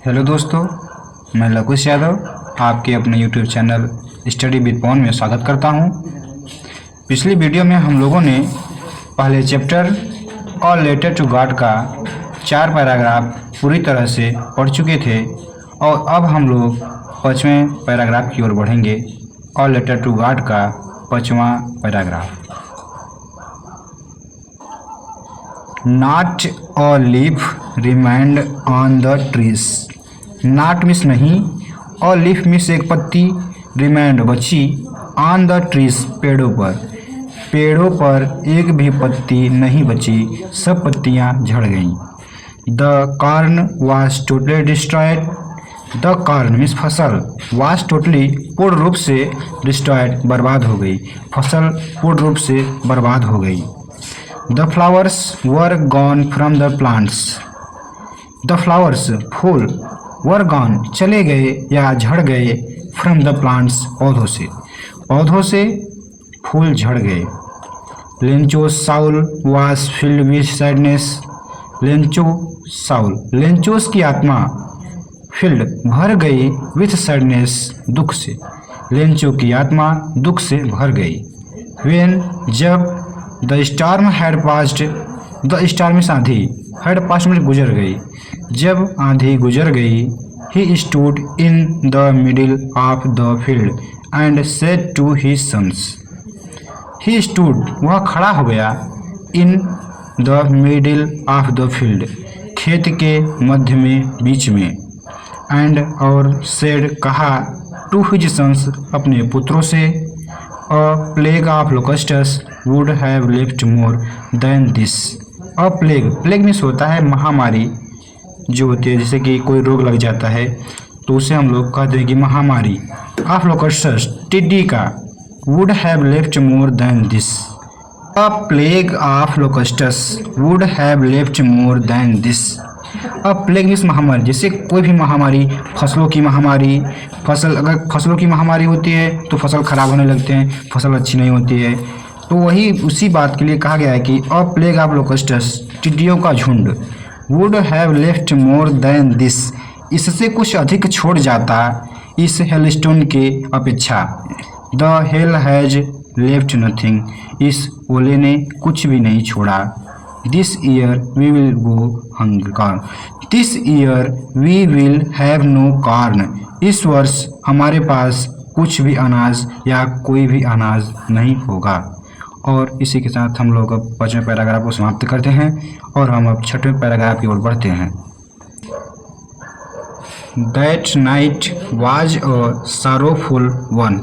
Hello दोस्तों, मैं लकुश यादव आपके अपने यूट्यूब चैनल स्टडी विद पवन में स्वागत करता हूं। पिछली वीडियो में हम लोगों ने पहले chapter all letter to God का 4 पैराग्राफ पूरी तरह से पढ़ चुके थे और अब हम लोग 5वें पैराग्राफ की ओर बढ़ेंगे। ऑल लेटर टू गॉड का 5वां paragraph. Not a leaf remained on the trees. Not means नहीं, और लीफ मीन्स एक पत्ती, रिमाइंड बची, ऑन द ट्रीज पेड़ों पर। पेड़ों पर एक भी पत्ती नहीं बची, सब पत्तियां झड़ गईं। The corn was totally destroyed. The corn means फसल, वाज टोटली पूर्ण रूप से डिस्ट्रॉयड बर्बाद हो गई, फसल पूर्ण रूप से बर्बाद हो गई। The flowers were gone from the plants. The flowers fool were gone चले गए या झड़ गए, from the plants पौधों से फूल झड़ गए। Lencho's soul was filled with sadness. लेंचोस की आत्मा filled भर गई with sadness दुख से। लेंचो की आत्मा दुख से भर गई। When जब the storm had passed, the storm means आंधी, हैड पास्ट में गुजर गई, जब आंधी गुजर गई। He stood in the middle of the field and said to his sons. He stood वह खड़ा हो गया, in the middle of the field खेत के मध्य में, बीच में, एंड और सेड कहा, टू हिज सन्स अपने पुत्रों से, A plague of locusts would have left more than this. A plague means होता है महामारी जो होती है, जैसे कि कोई रोग लग जाता है तो उसे हम लोग कहते हैं कि महामारी। ऑफ लोकस्टस टिड्डी का, would have left more than this. A plague of locusts would have left more than this. A plague means महामारी, जैसे कोई भी महामारी, फसलों की महामारी, अगर फसलों की महामारी होती है तो फसल खराब होने लगते हैं, फसल अच्छी नहीं होती है। तो वही उसी बात के लिए कहा गया है कि अ प्लेग ऑफ लोकस्टस टिड्डियों का झुंड, would have left more than this इससे कुछ अधिक छोड़ जाता इस हेलस्टोन के अपेक्षा। The hell has left nothing इस ओले ने कुछ भी नहीं छोड़ा। This year we will go hungry corn. This year we will have no corn. इस वर्ष हमारे पास कुछ भी अनाज या कोई भी अनाज नहीं होगा। और इसी के साथ हम लोग अब 5वें पैराग्राफ को समाप्त करते हैं और हम अब 6वें पैराग्राफ की ओर बढ़ते हैं। That night was a sorrowful one.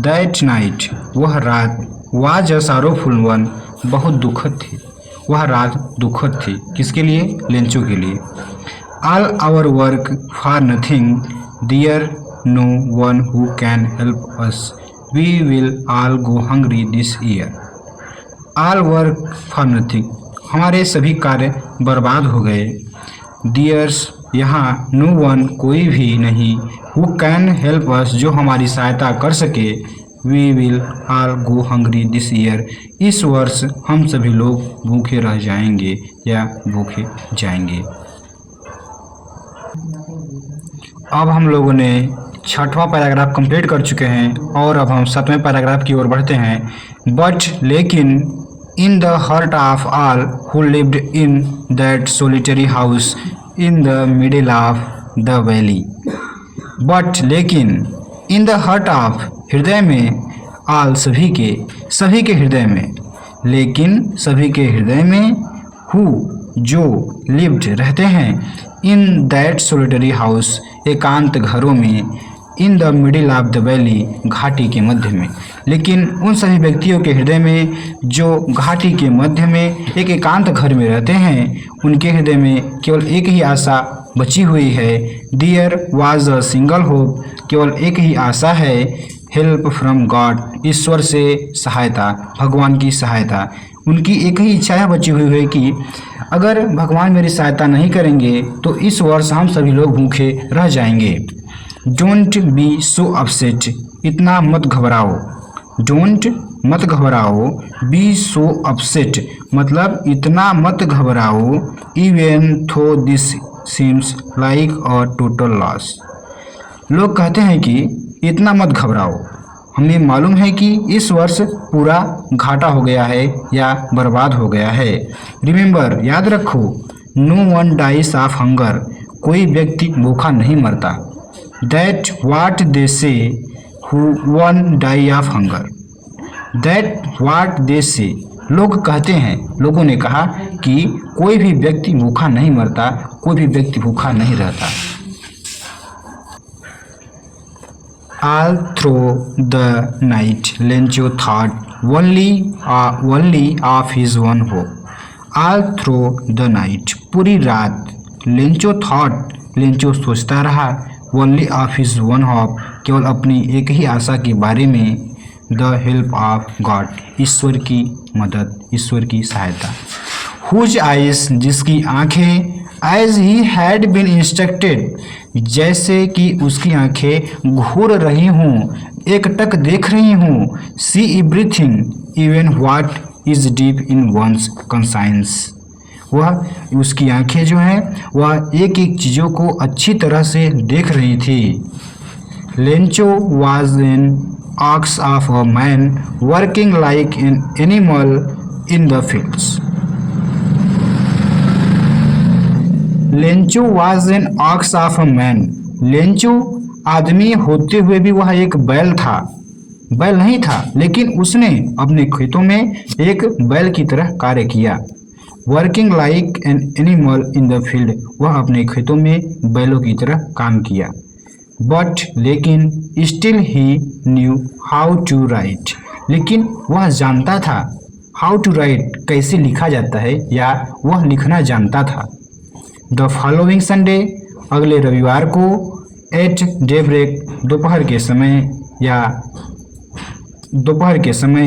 That night वह रात, was a sorrowful one बहुत दुखद थी, वह रात दुखद थी। किसके लिए? लेंचो के लिए। All our work for nothing, there no one who can help us, we will all go hungry this year. All work for nothing हमारे सभी कार्य बर्बाद हो गए। डियर्स यहाँ नो वन कोई भी नहीं, हु कैन हेल्प अस जो हमारी सहायता कर सके। We will all go hungry this year इस वर्ष हम सभी लोग भूखे रह जाएंगे या भूखे जाएंगे। अब हम लोगों ने 6वां पैराग्राफ कंप्लीट कर चुके हैं और अब हम 7वें पैराग्राफ की ओर बढ़ते हैं। बट लेकिन in the heart of all who lived in that solitary house in the middle of the valley. But लेकिन इन द हार्ट ऑफ हृदय में, आल सभी के हृदय में, लेकिन सभी के हृदय में, हु जो लिव्ड रहते हैं, इन दैट सोलिटरी हाउस एकांत घरों में, इन the middle of the valley घाटी के मध्य में। लेकिन उन सभी व्यक्तियों के हृदय में जो घाटी के मध्य में एक एकांत घर में रहते हैं, उनके हृदय में केवल एक ही आशा बची हुई है। There was a single hope केवल एक ही आशा है। हेल्प फ्रॉम गॉड ईश्वर से सहायता, भगवान की सहायता। उनकी एक ही इच्छा बची हुई है कि अगर भगवान मेरी सहायता नहीं करेंगे तो इस वर्ष हम सभी लोग भूखे रह जाएंगे। डोंट बी सो अपसेट इतना मत घबराओ। डोंट मत घबराओ, बी सो अपसेट मतलब इतना मत घबराओ। इवन थो this seems like a total loss. लोग कहते हैं कि इतना मत घबराओ, हमें मालूम है कि इस वर्ष पूरा घाटा हो गया है या बर्बाद हो गया है. रिमेंबर, याद रखो, no one dies of hunger, कोई व्यक्ति भूखा नहीं मरता. That what they say who one die of hunger. That what they say, लोग कहते हैं, लोगों ने कहा कि कोई भी व्यक्ति भूखा नहीं मरता, कोई भी व्यक्ति भूखा नहीं रहता. All through the night, Lencho thought only of his one hope. All through the night, पूरी रात लेंचो थॉट, लेंचो सोचता रहा, only of his one hope, केवल अपनी एक ही आशा के बारे में, द हेल्प ऑफ गॉड, ईश्वर की मदद, ईश्वर की सहायता. हुज आइज, जिसकी आंखें, as he had been instructed, जैसे कि उसकी आंखें घूर रही हूँ, एकटक देख रही हूँ. See everything even what is deep in one's conscience, वह उसकी आंखें जो हैं वह एक एक चीज़ों को अच्छी तरह से देख रही थी. Lencho was an ox of a man working like an animal in the fields. Lencho was an ox of a man. Lencho आदमी होते हुए भी वह एक बैल था, बैल नहीं था, लेकिन उसने अपने खेतों में एक बैल की तरह कार्य किया. Working like an animal in the field, वह अपने खेतों में बैलों की तरह काम किया. बट लेकिन still he knew how to write, लेकिन वह जानता था हाउ टू राइट, कैसे लिखा जाता है, या वह लिखना जानता था. द फॉलोइंग संडे, अगले रविवार को, एट डे ब्रेक, दोपहर के समय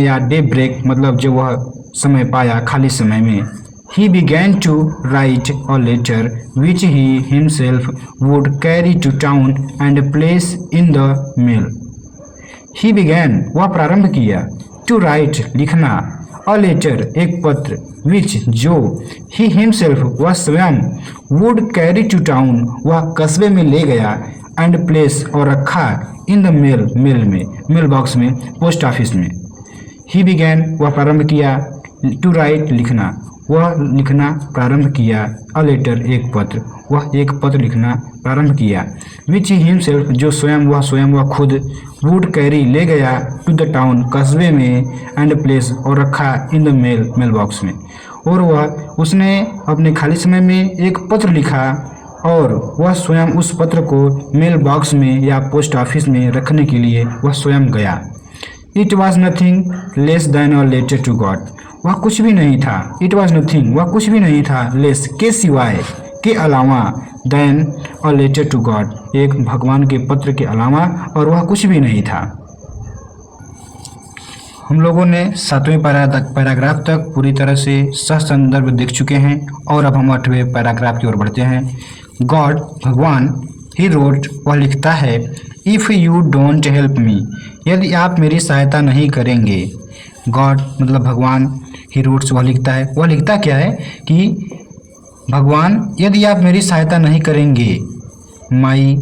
या डे ब्रेक मतलब जब वह समय पाया खाली समय में, he began to write a letter which he himself would carry to town and place in the mail. He began, वह प्रारंभ किया, to write, लिखना, a letter, एक पत्र, which, जो, he himself, वह स्वयं, would carry to town, वह कस्बे में ले गया, and place, और रखा, in the mail, मेल में, मेल बॉक्स में, पोस्ट ऑफिस में. He began, वह प्रारंभ किया, to write, लिखना, वह लिखना प्रारंभ किया, अ लेटर, एक पत्र, वह एक पत्र लिखना प्रारंभ किया. विच हिमसेल्फ, जो स्वयं वह खुद, वुड कैरी, ले गया, टू द टाउन, कस्बे में, एंड प्लेस, और रखा, इन द मेल बॉक्स में. और उसने अपने खाली समय में एक पत्र लिखा और वह स्वयं उस पत्र को मेल बॉक्स में या पोस्ट ऑफिस में रखने के लिए वह स्वयं गया. It was nothing less than a letter to God, वह कुछ भी नहीं था. इट वॉज नथिंग, वह कुछ भी नहीं था, लेस, के सिवाय, के अलावा, then a letter to God, एक भगवान के पत्र के अलावा, और वह कुछ भी नहीं था. हम लोगों ने 7वें पैराग्राफ तक पूरी तरह से सह संदर्भ देख चुके हैं और अब हम 8वें पैराग्राफ की ओर बढ़ते हैं. गॉड, भगवान, ही रोट, वह लिखता है, if you don't help me, यदि आप मेरी सहायता नहीं करेंगे. गॉड मतलब भगवान, ही रोट्स, वह लिखता है, वह लिखता क्या है कि भगवान, यदि आप मेरी सहायता नहीं करेंगे, my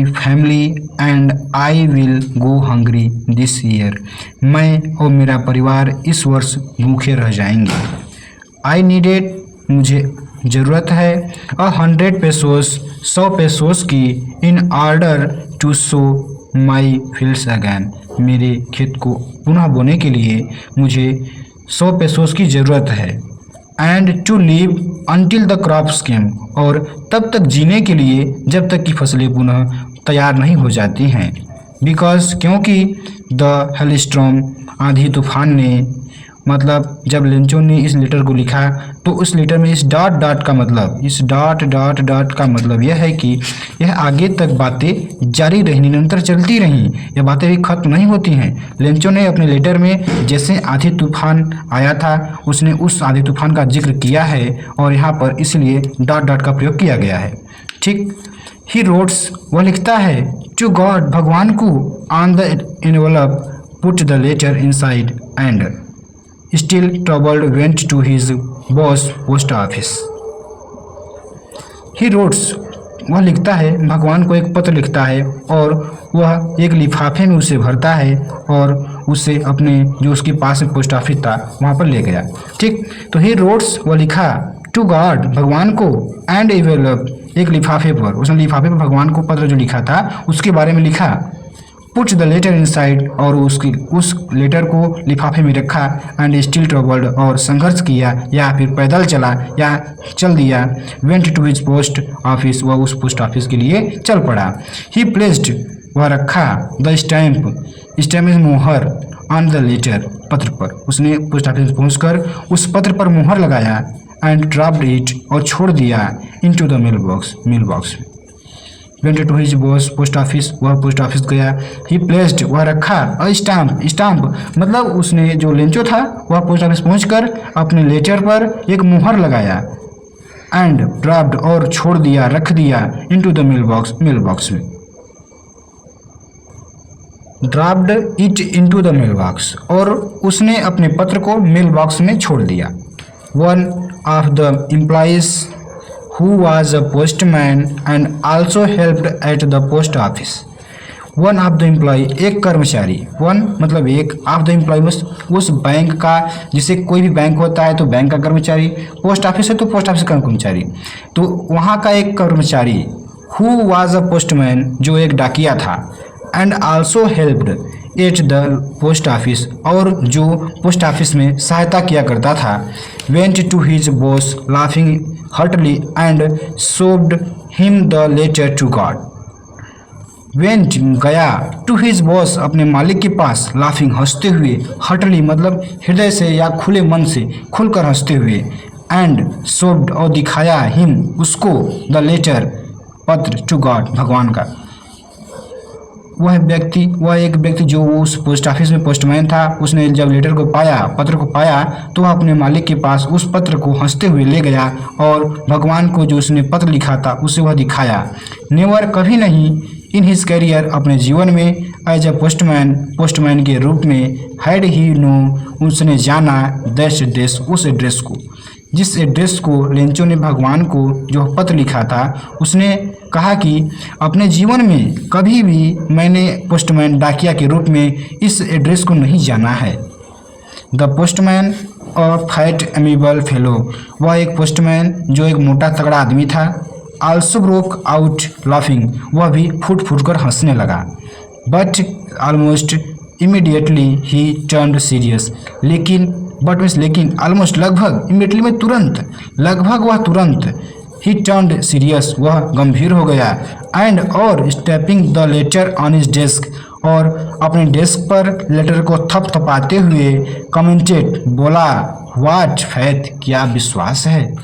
family and I will go hungry this year, मैं और मेरा परिवार इस वर्ष भूखे रह जाएंगे. आई नीडेड, मुझे ज़रूरत है, 100 पेसोस, 100 पेसोस की, in order to sow my fields again, मेरे खेत को पुनः बोने के लिए मुझे 100 पेसोस की ज़रूरत है. And to live until the crops came, और तब तक जीने के लिए जब तक कि फसलें पुनः तैयार नहीं हो जाती हैं. बिकॉज, क्योंकि, द हेलस्टॉर्म, आंधी तूफान ने, मतलब जब लेंचो ने इस लेटर को लिखा तो उस लेटर में इस डॉट डॉट का मतलब यह है कि यह आगे तक बातें जारी रही, निरंतर चलती रहीं, यह बातें भी खत्म नहीं होती हैं. लेंचो ने अपने लेटर में जैसे आंधी तूफान आया था उसने उस आंधी तूफान का जिक्र किया है और यहाँ पर इसलिए डॉट डॉट का प्रयोग किया गया है. ठीक. ही रोट्स, वह लिखता है, टू गॉड, भगवान को, on the envelope put the letter inside and still troubled went to his boss post office. He writes, वह लिखता है, भगवान को एक पत्र लिखता है और वह एक लिफाफे में उसे भरता है और उसे अपने जो उसके पास में पोस्ट ऑफिस था वहाँ पर ले गया। ठीक, तो ही रोट्स, वह लिखा टू गॉड, भगवान को, एंड एनवेलप, एक लिफाफे पर, उसने लिफाफे पर भगवान को पत्र जो लिखा था उसके बारे में लिखा। पुट द लेटर इनसाइड, और उस लेटर को लिफाफे में रखा। एंड स्टिल ट्रबल्ड, और संघर्ष किया या फिर पैदल चला या चल दिया। Went to his post office, वह उस पोस्ट ऑफिस के लिए चल पड़ा। ही प्लेस्ड, वह रखा द स्टैम्प, स्टैम्प में मोहर, ऑन द लेटर, पत्र पर, उसने पोस्ट ऑफिस पहुंचकर उस पत्र पर मोहर लगाया। एंड ड्रॉप्ड इट, और छोड़ दिया, इनटू द मेल बॉक्स में। Went to his boss post office, वह पोस्ट ऑफिस गया। ही प्लेस्ड, वह रखा अ स्टाम्प, स्टाम्प मतलब उसने जो लेंचो था वह पोस्ट ऑफिस पहुंचकर अपने लेटर पर एक मुहर लगाया। एंड ड्रॉप्ड, और छोड़ दिया, रख दिया, इनटू द मेल बॉक्स में। Dropped it into the mail box, और उसने अपने पत्र को मेल बॉक्स में छोड़ दिया। One of the employees who was a postman and also helped at the post office. One of the employ, एक कर्मचारी, वन मतलब एक, ऑफ द एम्प्लॉय उस बैंक का, जिसे कोई भी बैंक होता है तो बैंक का कर्मचारी, पोस्ट ऑफिस है तो पोस्ट ऑफिस का कर्मचारी, तो वहाँ का एक कर्मचारी। हु वाज अ पोस्टमैन, जो एक डाकिया था। And also helped at the post office, और जो पोस्ट ऑफिस में सहायता किया करता था। Went to his boss laughing heartily and showed him the letter to God. Went, गया, टू हिज बॉस, अपने मालिक के पास, लाफिंग, हंसते हुए, हर्टली मतलब हृदय से या खुले मन से, खुलकर हंसते हुए। एंड शोव्ड, और दिखाया, हिम, उसको, द लेटर, पत्र, टू गॉड, भगवान का। वह एक व्यक्ति जो उस पोस्ट ऑफिस में पोस्टमैन था, उसने जब लेटर को पाया, पत्र को पाया, तो वह अपने मालिक के पास उस पत्र को हंसते हुए ले गया और भगवान को जो उसने पत्र लिखा था उसे वह दिखाया। नेवर, कभी नहीं, इन हिज करियर, अपने जीवन में, एज अ पोस्टमैन, पोस्टमैन के रूप में, हैड ही नो, उसने जाना, दैट एड्रेस, उस एड्रेस को, जिस एड्रेस को लेंचो ने भगवान को जो पत्र लिखा था, उसने कहा कि अपने जीवन में कभी भी मैंने पोस्टमैन, डाकिया के रूप में इस एड्रेस को नहीं जाना है। द पोस्टमैन और फैट एमिबल फेलो, वह एक पोस्टमैन जो एक मोटा तगड़ा आदमी था। आल्सो ब्रोक आउट लाफिंग, वह भी फूट फूट कर हंसने लगा। But almost immediately he turned serious, लेकिन ऑलमोस्ट, लगभग, इमीडिएटली में तुरंत, लगभग वह तुरंत, ही टर्न्ड सीरियस, वह गंभीर हो गया। एंड, और stepping the later on his desk, और अपने डेस्क पर लेटर को थपथपाते हुए कमेंटेड, बोला, व्हाट फेथ, क्या विश्वास है।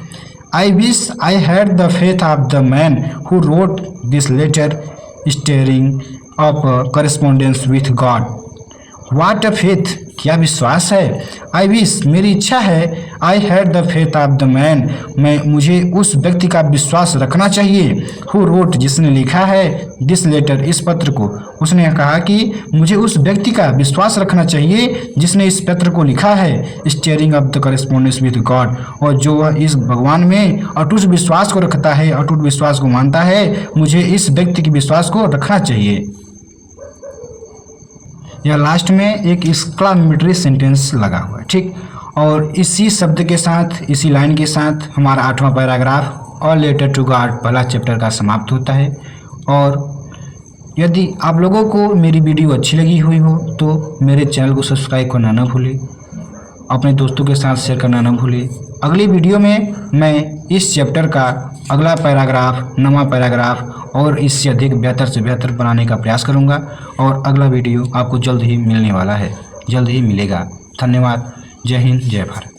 I wish I had the faith of the man who wrote this letter, staring up correspondence with God. What a faith, क्या विश्वास है। आई विश, मेरी इच्छा है, I had the faith of the man, मुझे उस व्यक्ति का विश्वास रखना चाहिए, हु रोट, जिसने लिखा है, दिस लेटर, इस पत्र को। उसने कहा कि मुझे उस व्यक्ति का विश्वास रखना चाहिए जिसने इस पत्र को लिखा है, steering up the correspondence with God, और जो इस भगवान में अटूट विश्वास को रखता है, अटूट विश्वास को मानता है, मुझे इस व्यक्ति के विश्वास को रखना चाहिए। यह लास्ट में एक एक्सक्लामेटरी सेंटेंस लगा हुआ है, ठीक। और इसी शब्द के साथ, इसी लाइन के साथ हमारा 8वां paragraph all letter to God पहला चैप्टर का समाप्त होता है। और यदि आप लोगों को मेरी वीडियो अच्छी लगी हुई हो तो मेरे चैनल को सब्सक्राइब करना ना भूलें, अपने दोस्तों के साथ शेयर करना ना भूलें। अगली वीडियो में मैं इस चैप्टर का अगला पैराग्राफ, 9वां पैराग्राफ और इससे अधिक बेहतर से बेहतर बनाने का प्रयास करूंगा। और अगला वीडियो आपको जल्द ही मिलने वाला है, जल्द ही मिलेगा। धन्यवाद। जय हिंद, जय भारत।